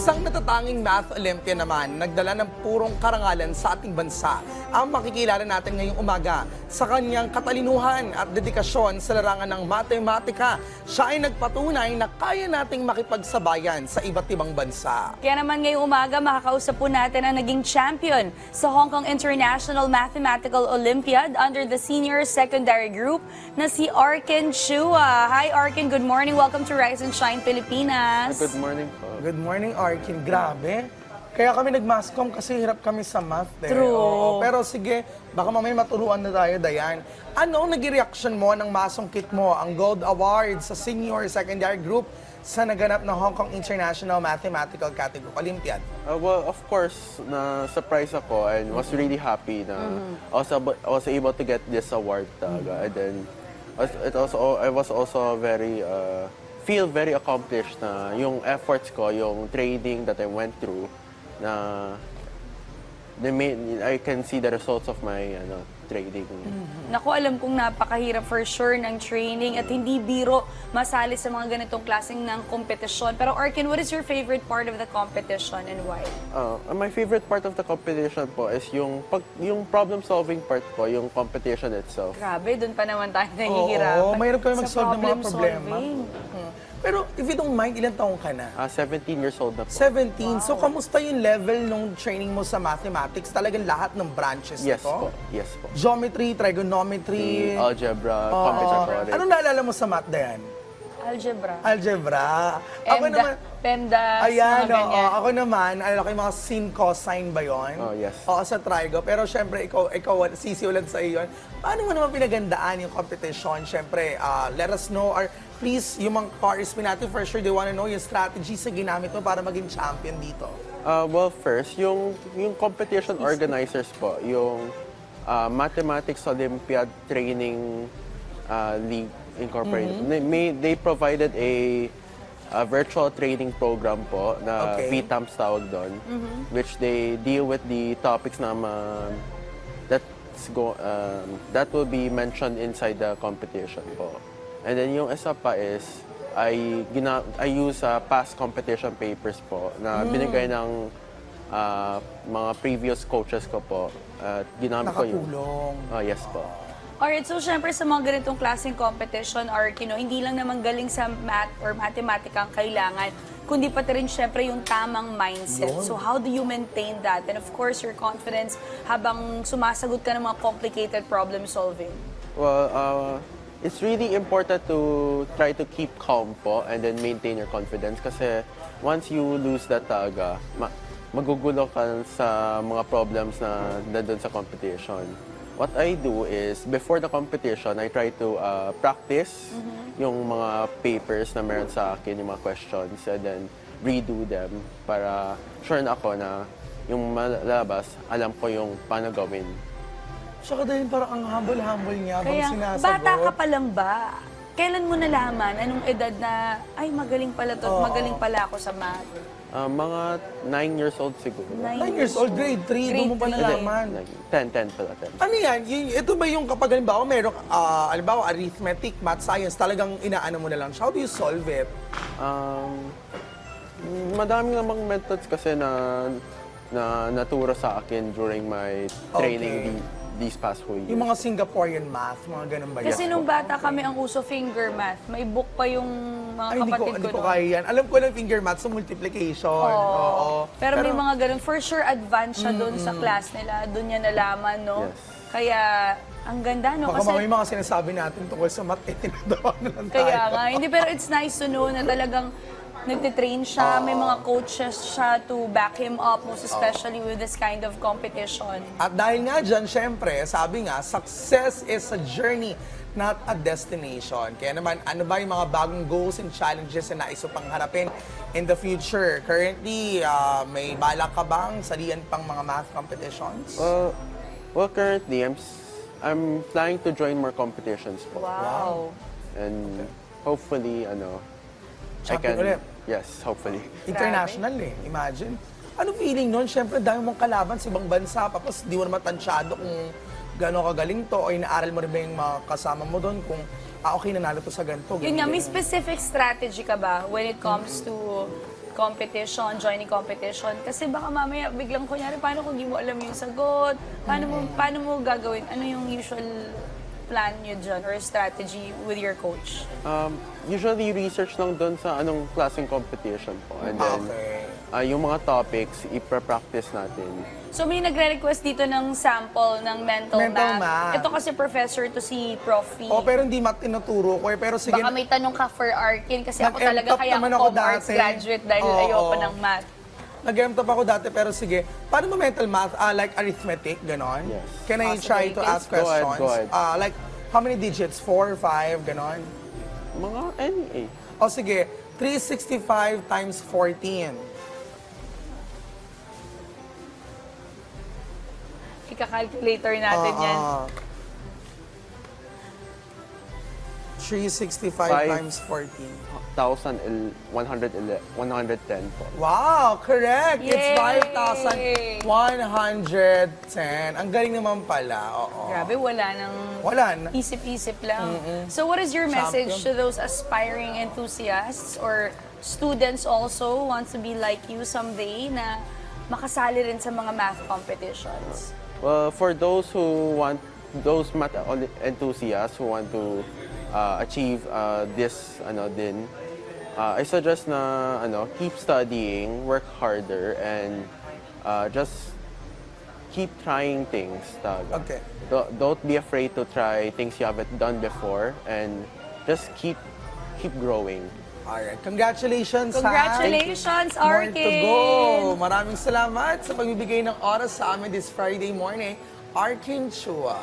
Isang natatanging math Olympian naman, nagdala ng purong karangalan sa ating bansa. Ang makikilala natin ngayong umaga sa kanyang katalinuhan at dedikasyon sa larangan ng matematika. Siya ay nagpatunay na kaya nating makipagsabayan sa iba't ibang bansa. Kaya naman ngayong umaga, makakausap po natin ang naging champion sa Hong Kong International Mathematical Olympiad under the Senior Secondary Group na si Arkin Chua. Hi Arkin, good morning. Welcome to Rise and Shine Pilipinas. Good morning po. Good morning, Arkin. Grabe. Kaya kami nag-masscom kasi hirap kami sa math. True. Oo. Pero sige, baka mamaya maturuan na tayo, Dayan. Ano ang naging reaction mo nang masungkit mo ang Gold Award sa Senior Secondary Group sa naganap na Hong Kong International Mathematical Category Olympiad? Well, of course, na-surprise ako and was really happy na I was able to get this award talaga. And then, I was also feel very accomplished na yung efforts ko, yung training that I went through, na I can see the results of my training. Naku, alam kong napakahirap for sure ng training at hindi biro masali sa mga ganitong klaseng ng kompetisyon. Pero Arkin, what is your favorite part of the competition and why? My favorite part of the competition po is yung problem-solving part po, yung competition itself. Grabe, doon pa naman tayo nahihirapan. Oo, mahirap kami Sa mag-solve ng mga problema. problem-solving. Pero if you don't mind, ilang taong ka na? 17 years old na po. 17. So, kamusta yung level nung training mo sa mathematics? Talagang lahat ng branches Yes nito? po, yes po. Geometry, trigonometry. Algebra, Oo. combinatorics. Anong naalala mo sa math, Dayan? Algebra. Algebra. Ako naman, PEMDAS, ayan, mga ganyan. ako naman, alala ko yung mga sin, cosine ba yun? Oh, yes. Oo, sa trigo. Pero syempre, ikaw sisiulan sa iyo yun. Paano mo naman pinagandaan yung competition? Syempre, let us know, or please, yung mga participants natin, for sure, they wanna know yung strategies na ginamit mo para maging champion dito. Well, first, yung competition organizers po, yung Mathematics Olympiad Training League Incorporated, they provided a virtual training program po na VTAMS tawag doon, which they deal with the topics na that will be mentioned inside the competition po. And then yung isa pa is, I use past competition papers po na binigay ng mga previous coaches ko po. At ginamit ko yun. Nakatulong. Yes po. Alright, so syempre sa mga ganitong klaseng competition, Arkin, hindi lang naman galing sa math or matematika ang kailangan, kundi pati rin syempre yung tamang mindset. Yun. So how do you maintain that? And of course, your confidence habang sumasagot ka ng mga complicated problem solving? Well, it's really important to try to keep calm po and then maintain your confidence kasi once you lose that talaga, magugulo ka sa mga problems na nandun sa competition. What I do is, before the competition, I try to practice yung mga papers na meron sa akin, yung mga questions, and then redo them para sure na ako na yung malabas, alam ko yung paano gawin. Tsaka dahil parang ang humble-humble niya habang Kaya, sinasagot. bata ka pa lang ba? Kailan mo nalaman? Anong edad na, ay magaling pala to, magaling pala ako sa math? Mga 9 years old siguro. 9 years old, grade 3, doon mo pa Grade nalaman. 10 pala, 10. Ano yan? Ito ba yung kapag halimbawa merong, halimbawa arithmetic, math, science, talagang inaano mo na lang siya? How do you solve it? Madami namang methods kasi na naturo sa akin during my training these past 4 years. Yung mga Singaporean math, mga ganun ba yan? Kasi nung bata kami, ang uso finger math. May book pa yung mga Ay, kapatid hindi ko noon. kaya yan. Alam ko lang finger math sa multiplication. Oo. Pero may mga ganun. For sure, advance siya doon sa class nila. Doon niya nalaman, no? Yes. Kaya, ang ganda, no? Baka Kasi, may mga sinasabi natin tungkol sa math, tinatawa na lang tayo. kaya nga. Hindi, pero it's nice to know na talagang nagtitrain siya, may mga coaches siya to back him up, most especially with this kind of competition. At dahil nga dyan, syempre, sabi nga, success is a journey, not a destination. Kaya naman, ano ba yung mga bagong goals and challenges na nais mo pang harapin in the future? Currently, may balak ka bang salian pang mga math competitions? Well, currently, I'm planning to join more competitions po. Wow. And hopefully, Champion ulit. Yes, hopefully. International imagine. Ano feeling nun? Syempre, dami mong kalaban sa ibang bansa, tapos di mo naman tansyado kung gano'n kagaling to, o inaaral mo rin ba yung mga kasama mo doon kung okay, nanalo to sa ganito. Yun nga, may specific strategy ka ba when it comes to competition, joining competition? Kasi baka mamaya biglang kunyari, paano kung di mo alam yung sagot? Paano mo gagawin? Ano yung usual plan nyo dyan or strategy with your coach? Usually, research lang doon sa anong klaseng competition po. And then, yung mga topics, ipa-practice natin. So may nagre-request dito ng sample ng mental math. Ito kasi professor to si Prof. Pero hindi math tinuturo ko. Pero sige, Baka may tanong ka for Arkin kasi ako Nag-MTop talaga kaya naman ako ako com-arts dati. graduate dahil Oo. ayoko ng math. nag-MTop ako dati, pero sige. Paano mo mental math? Like arithmetic, ganon? Yes. Can I try to ask Go ahead, questions? go ahead. Like, how many digits? 4, 5, ganon? Mga NA. O sige, 365 times 14. Ika-calculator natin yan. 365 Five. times 14. 1,110 po. Wow, correct. It's Yay! 5,110. Ang galing naman pala. Oo. Grabe, wala nang Wala na. isip-isip lang. So what is your message Champion. to those aspiring enthusiasts or students also who wants to be like you someday na makasali rin sa mga math competitions? Well, for those math enthusiasts who want to achieve this din, I suggest na keep studying, work harder, and just keep trying things. Talaga. Okay. Don't be afraid to try things you haven't done before, and just keep growing. Alright. Congratulations, Congratulations, More to Arkin! go. Maraming salamat sa pagbibigay ng oras sa amin this Friday morning. Arkin Chua.